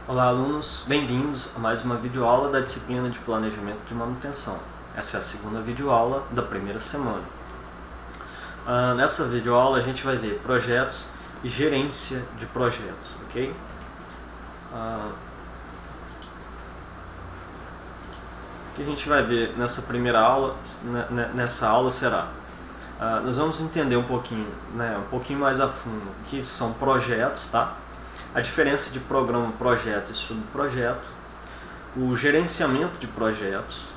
Olá alunos, bem-vindos a mais uma videoaula da disciplina de Planejamento de Manutenção. Essa é a segunda videoaula da primeira semana. Nessa videoaula a gente vai ver projetos e gerência de projetos, ok? O que a gente vai ver nessa primeira aula, nessa aula será nós vamos entender um pouquinho mais a fundo o que são projetos, tá? A diferença de programa, projeto e subprojeto, o gerenciamento de projetos,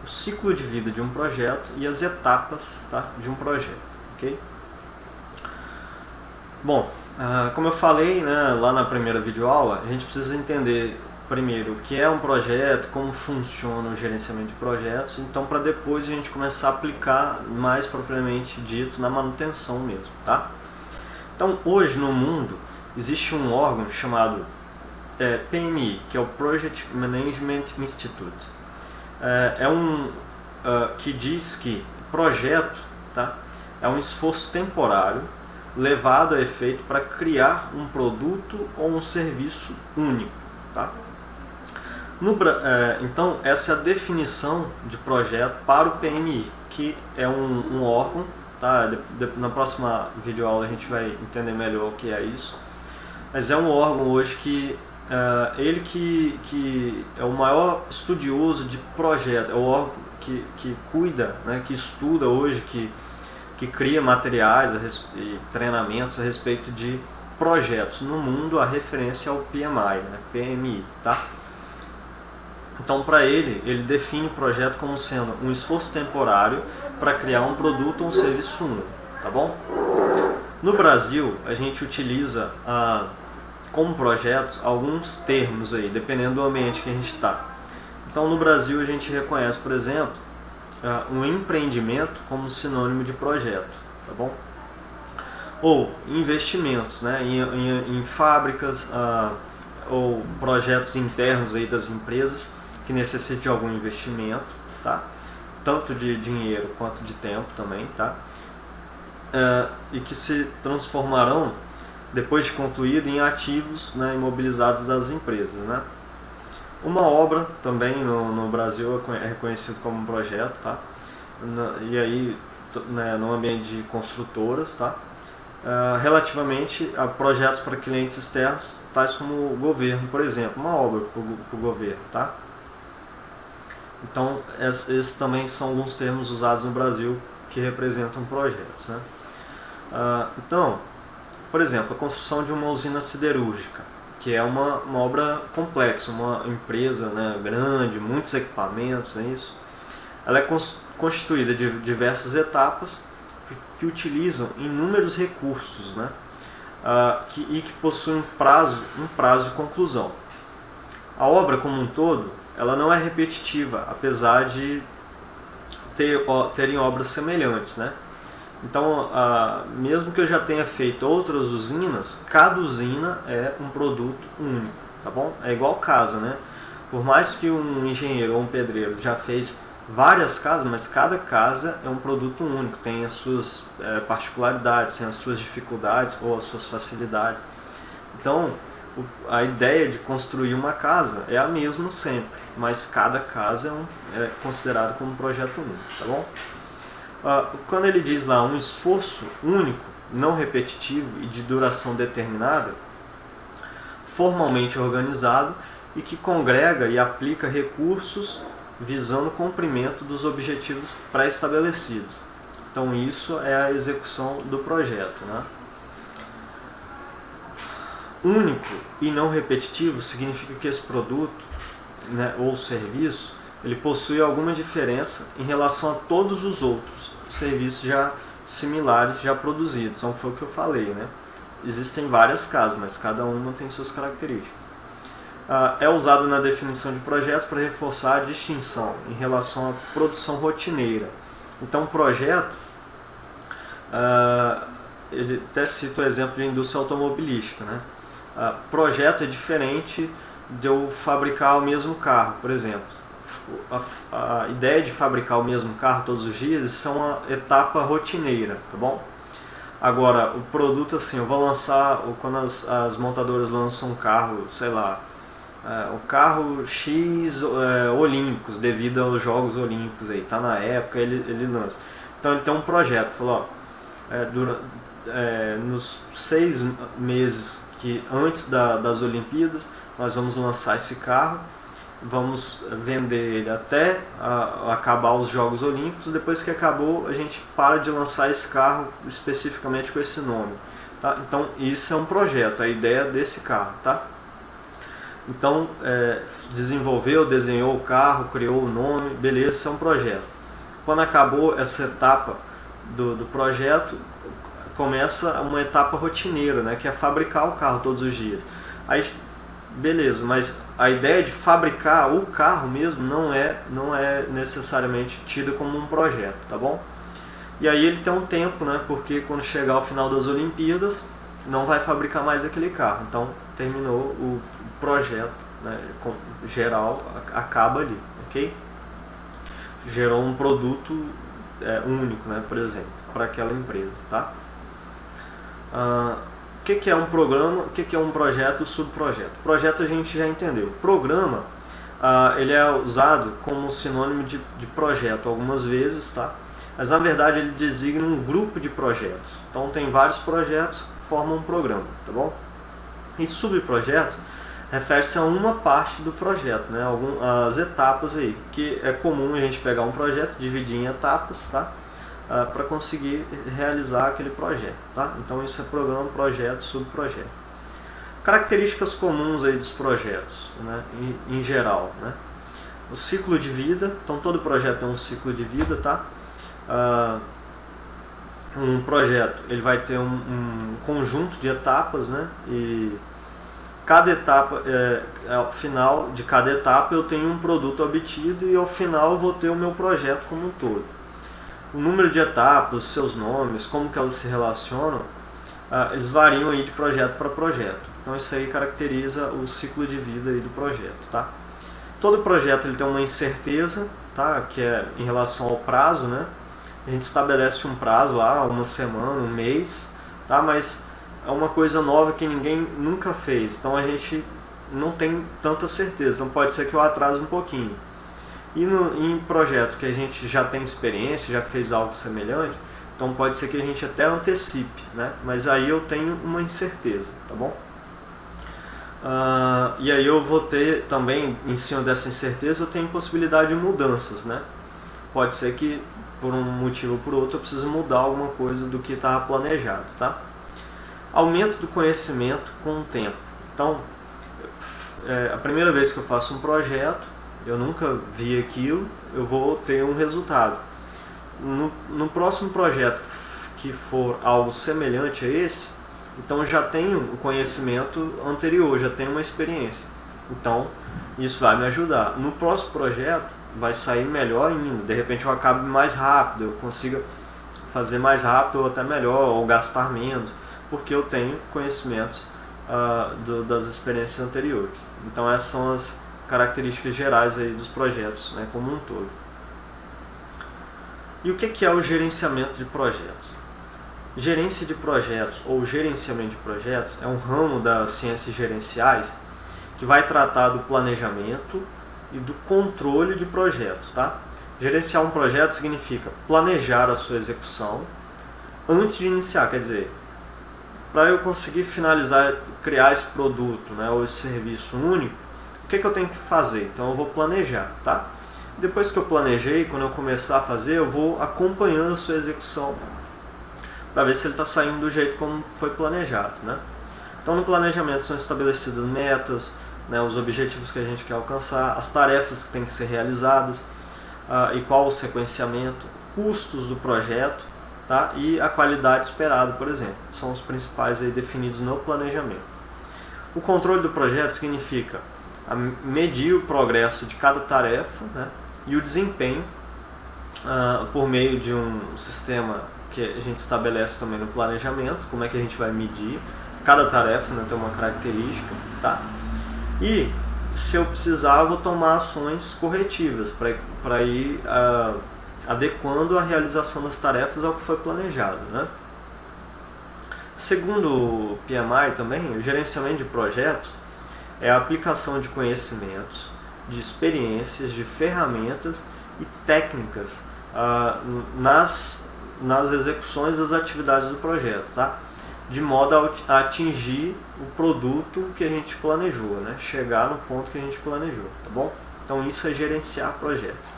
o ciclo de vida de um projeto e as etapas, tá, de um projeto, ok? Bom, como eu falei, né, lá na primeira videoaula, a gente precisa entender primeiro o que é um projeto, como funciona o gerenciamento de projetos, então para depois a gente começar a aplicar mais propriamente dito na manutenção mesmo, tá? Então hoje no mundo existe um órgão chamado PMI, que é o Project Management Institute. Que diz que projeto, tá, é um esforço temporário levado a efeito para criar um produto ou um serviço único. Tá? Então, essa é a definição de projeto para o PMI, que é um órgão. Tá? Na próxima videoaula a gente vai entender melhor o que é isso. Mas é um órgão hoje que ele que é o maior estudioso de projetos, é o órgão que cuida, né, que estuda hoje, que cria materiais e treinamentos a respeito de projetos no mundo. A referência é o PMI, né, PMI, tá? Então, para ele define o projeto como sendo um esforço temporário para criar um produto ou um serviço único, tá bom? No Brasil, a gente utiliza como projetos alguns termos aí, dependendo do ambiente que a gente está. Então, no Brasil, a gente reconhece, por exemplo, um empreendimento como sinônimo de projeto, tá bom? Ou investimentos, né, em fábricas ou projetos internos aí das empresas que necessitam de algum investimento, tá? Tanto de dinheiro quanto de tempo também, tá? E que se transformarão, depois de concluído, em ativos, né, imobilizados das empresas, né? Uma obra também no Brasil é reconhecido como um projeto, tá? E aí, né, no ambiente de construtoras, tá? Relativamente a projetos para clientes externos, tais como o governo, por exemplo, uma obra para o governo, tá? Então, esses também são alguns termos usados no Brasil que representam projetos, né? Então, por exemplo, a construção de uma usina siderúrgica, que é uma obra complexa, uma empresa, né, grande, muitos equipamentos, não é isso? Ela é constituída de diversas etapas que utilizam inúmeros recursos, né, e que possuem um prazo de conclusão. A obra como um todo, ela não é repetitiva, apesar de terem obras semelhantes, né? Então, mesmo que eu já tenha feito outras usinas, cada usina é um produto único, tá bom? É igual casa, né? Por mais que um engenheiro ou um pedreiro já fez várias casas, mas cada casa é um produto único, tem as suas particularidades, tem as suas dificuldades ou as suas facilidades. Então, a ideia de construir uma casa é a mesma sempre, mas cada casa é considerado como um projeto único, tá bom? Quando ele diz lá um esforço único, não repetitivo e de duração determinada, formalmente organizado e que congrega e aplica recursos visando o cumprimento dos objetivos pré-estabelecidos. Então isso é a execução do projeto, né? Único e não repetitivo significa que esse produto, né, ou serviço, ele possui alguma diferença em relação a todos os outros serviços já similares, já produzidos. Então foi o que eu falei, né? Existem várias casas, mas cada uma tem suas características. É usado na definição de projetos para reforçar a distinção em relação à produção rotineira. Então, projeto, ele até cita o exemplo de indústria automobilística, né? Projeto é diferente de eu fabricar o mesmo carro, por exemplo. A ideia de fabricar o mesmo carro todos os dias, isso é uma etapa rotineira, tá bom? Agora, o produto, assim, eu vou lançar, quando as montadoras lançam um carro, sei lá, o carro X Olímpicos, devido aos Jogos Olímpicos, aí tá na época, ele lança. Então ele tem um projeto, falou, nos 6 meses antes das Olimpíadas, nós vamos lançar esse carro, vamos vender ele até acabar os Jogos Olímpicos. Depois que acabou, a gente para de lançar esse carro especificamente com esse nome, tá? Então isso é um projeto, a ideia desse carro, tá? Então desenvolveu, desenhou o carro, criou o nome, beleza, isso é um projeto. Quando acabou essa etapa do projeto, começa uma etapa rotineira, né, que é fabricar o carro todos os dias. Aí, beleza, mas a ideia de fabricar o carro mesmo não é necessariamente tida como um projeto, tá bom? E aí ele tem um tempo, né, porque quando chegar ao final das Olimpíadas, não vai fabricar mais aquele carro. Então terminou o projeto, né, geral, acaba ali, ok? Gerou um produto único, né, por exemplo, para aquela empresa, tá? O que é um programa, o que é um projeto, subprojeto? Projeto a gente já entendeu. Programa, ele é usado como sinônimo de projeto algumas vezes, tá? Mas na verdade ele designa um grupo de projetos. Então tem vários projetos que formam um programa, tá bom? E subprojetos refere-se a uma parte do projeto, né? As etapas aí, que é comum a gente pegar um projeto, dividir em etapas, tá? Para conseguir realizar aquele projeto, tá? Então isso é programa, projeto, subprojeto. Características comuns aí dos projetos, né? Em geral, né? O ciclo de vida, então todo projeto tem um ciclo de vida, tá? Um projeto ele vai ter um conjunto de etapas, né? E cada etapa, ao final de cada etapa eu tenho um produto obtido e ao final eu vou ter o meu projeto como um todo. O número de etapas, os seus nomes, como que elas se relacionam, eles variam aí de projeto para projeto. Então isso aí caracteriza o ciclo de vida aí do projeto, tá? Todo projeto ele tem uma incerteza, tá? Que é em relação ao prazo, né? A gente estabelece um prazo lá, uma semana, um mês, tá? Mas é uma coisa nova que ninguém nunca fez, então a gente não tem tanta certeza, então pode ser que eu atrase um pouquinho. E em projetos que a gente já tem experiência, já fez algo semelhante, então pode ser que a gente até antecipe, né? Mas aí eu tenho uma incerteza, tá bom? E aí eu vou ter também, em cima dessa incerteza, eu tenho possibilidade de mudanças, né? Pode ser que por um motivo ou por outro eu preciso mudar alguma coisa do que estava planejado, tá? Aumento do conhecimento com o tempo. Então, a primeira vez que eu faço um projeto, eu nunca vi aquilo, eu vou ter um resultado. No próximo projeto que for algo semelhante a esse, então eu já tenho o conhecimento anterior, já tenho uma experiência. Então, isso vai me ajudar. No próximo projeto, vai sair melhor ainda. De repente eu acabe mais rápido, eu consiga fazer mais rápido ou até melhor, ou gastar menos, porque eu tenho conhecimentos das experiências anteriores. Então essas são as características gerais aí dos projetos, né, como um todo. E o que é o gerenciamento de projetos? Gerência de projetos ou gerenciamento de projetos é um ramo das ciências gerenciais que vai tratar do planejamento e do controle de projetos, tá? Gerenciar um projeto significa planejar a sua execução antes de iniciar, quer dizer, para eu conseguir finalizar, criar esse produto, né, ou esse serviço único, o que eu tenho que fazer? Então eu vou planejar, tá? Depois que eu planejei, quando eu começar a fazer, eu vou acompanhando a sua execução para ver se ele está saindo do jeito como foi planejado, né? Então no planejamento são estabelecidas metas, né, os objetivos que a gente quer alcançar, as tarefas que têm que ser realizadas, e qual o sequenciamento, custos do projeto, tá? E a qualidade esperada, por exemplo, são os principais aí definidos no planejamento. O controle do projeto significa medir o progresso de cada tarefa, né, e o desempenho por meio de um sistema que a gente estabelece também no planejamento, como é que a gente vai medir cada tarefa, né, tem uma característica, tá? E se eu precisar, eu vou tomar ações corretivas para ir adequando a realização das tarefas ao que foi planejado, né? Segundo o PMI também, o gerenciamento de projetos é a aplicação de conhecimentos, de experiências, de ferramentas e técnicas nas execuções das atividades do projeto, tá? De modo a atingir o produto que a gente planejou, né? Chegar no ponto que a gente planejou, tá bom? Então isso é gerenciar projeto.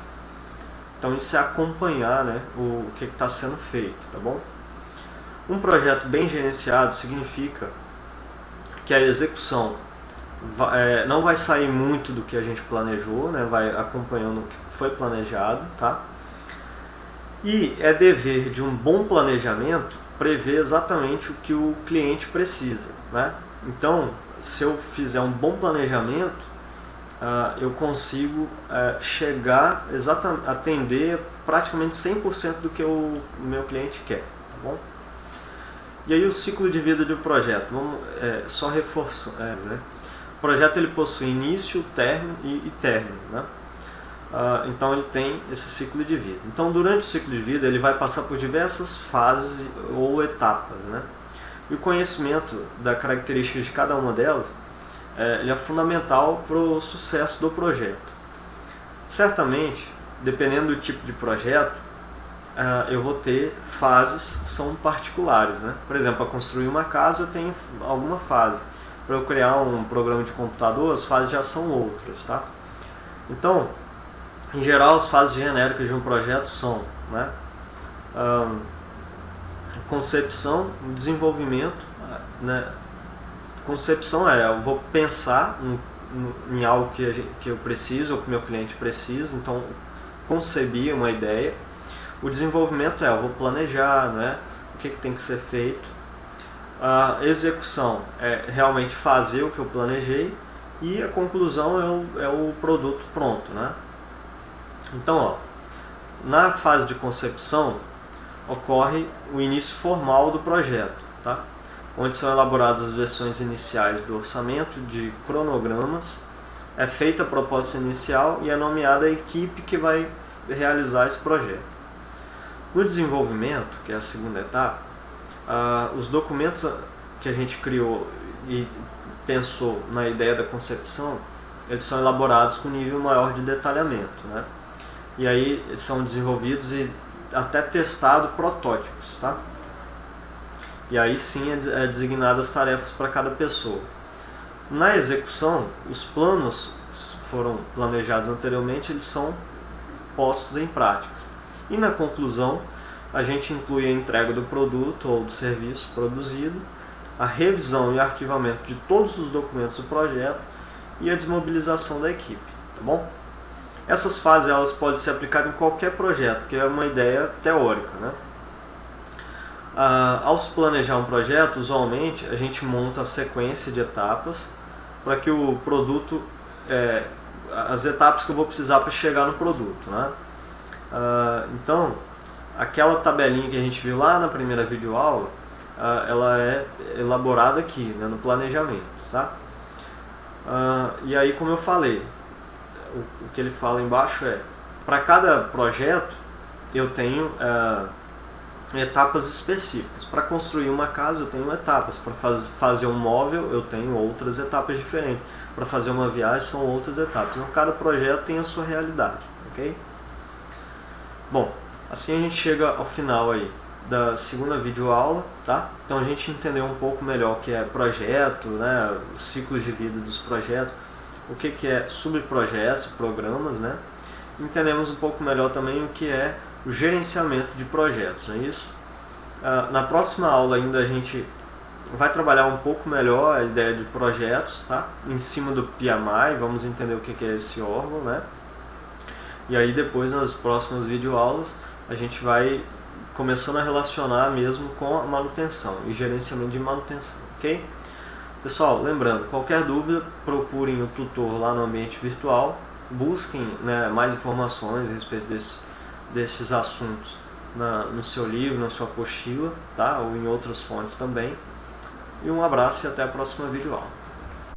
Então isso é acompanhar, né, o que está sendo feito, tá bom? Um projeto bem gerenciado significa que a execução não vai sair muito do que a gente planejou, né? Vai acompanhando o que foi planejado, tá? E é dever de um bom planejamento prever exatamente o que o cliente precisa, né? Então, se eu fizer um bom planejamento, eu consigo chegar exatamente, atender praticamente 100% do que o meu cliente quer, tá bom? E aí o ciclo de vida do projeto, vamos só reforçando, né? O projeto ele possui início, término e término, né? Então ele tem esse ciclo de vida. Então durante o ciclo de vida ele vai passar por diversas fases ou etapas, né? E o conhecimento da característica de cada uma delas ele é fundamental para o sucesso do projeto. Certamente, dependendo do tipo de projeto, eu vou ter fases que são particulares, né? Por exemplo, para construir uma casa eu tenho alguma fase. Para eu criar um programa de computador, as fases já são outras, tá? Então, em geral, as fases genéricas de um projeto são, né, concepção, desenvolvimento, né? Concepção eu vou pensar em algo que eu preciso ou que o meu cliente precisa, então conceber uma ideia. O desenvolvimento eu vou planejar, né, o que tem que ser feito. A execução é realmente fazer o que eu planejei e a conclusão é o produto pronto, né? Então, na fase de concepção ocorre o início formal do projeto, tá? Onde são elaboradas as versões iniciais do orçamento, de cronogramas, é feita a proposta inicial e é nomeada a equipe que vai realizar esse projeto. No desenvolvimento, que é a segunda etapa, os documentos que a gente criou e pensou na ideia da concepção, eles são elaborados com nível maior de detalhamento, né? E aí são desenvolvidos e até testados protótipos, tá? E aí sim é designadas tarefas para cada pessoa. Na execução, os planos que foram planejados anteriormente, eles são postos em práticas. E na conclusão, a gente inclui a entrega do produto ou do serviço produzido, a revisão e arquivamento de todos os documentos do projeto e a desmobilização da equipe, tá bom? Essas fases elas podem ser aplicadas em qualquer projeto, porque é uma ideia teórica, né? Ao se planejar um projeto, usualmente a gente monta a sequência de etapas para que o produto, as etapas que eu vou precisar para chegar no produto, né? Então, aquela tabelinha que a gente viu lá na primeira videoaula, ela é elaborada aqui, né, no planejamento, tá? E aí, como eu falei, o que ele fala embaixo para cada projeto eu tenho etapas específicas. Para construir uma casa eu tenho etapas, para fazer um móvel eu tenho outras etapas diferentes, para fazer uma viagem são outras etapas. Então cada projeto tem a sua realidade, ok? Bom, assim a gente chega ao final aí da segunda videoaula, tá? Então a gente entendeu um pouco melhor o que é projeto, né, os ciclos de vida dos projetos, o que é subprojetos, programas, né? Entendemos um pouco melhor também o que é o gerenciamento de projetos, não é isso? Na próxima aula ainda a gente vai trabalhar um pouco melhor a ideia de projetos, tá? Em cima do PMI, vamos entender o que é esse órgão, né? E aí depois nas próximas videoaulas a gente vai começando a relacionar mesmo com a manutenção e gerenciamento de manutenção, ok? Pessoal, lembrando, qualquer dúvida, procurem o tutor lá no ambiente virtual, busquem, né, mais informações a respeito desses assuntos no seu livro, na sua apostila, tá? Ou em outras fontes também. E um abraço e até a próxima videoaula.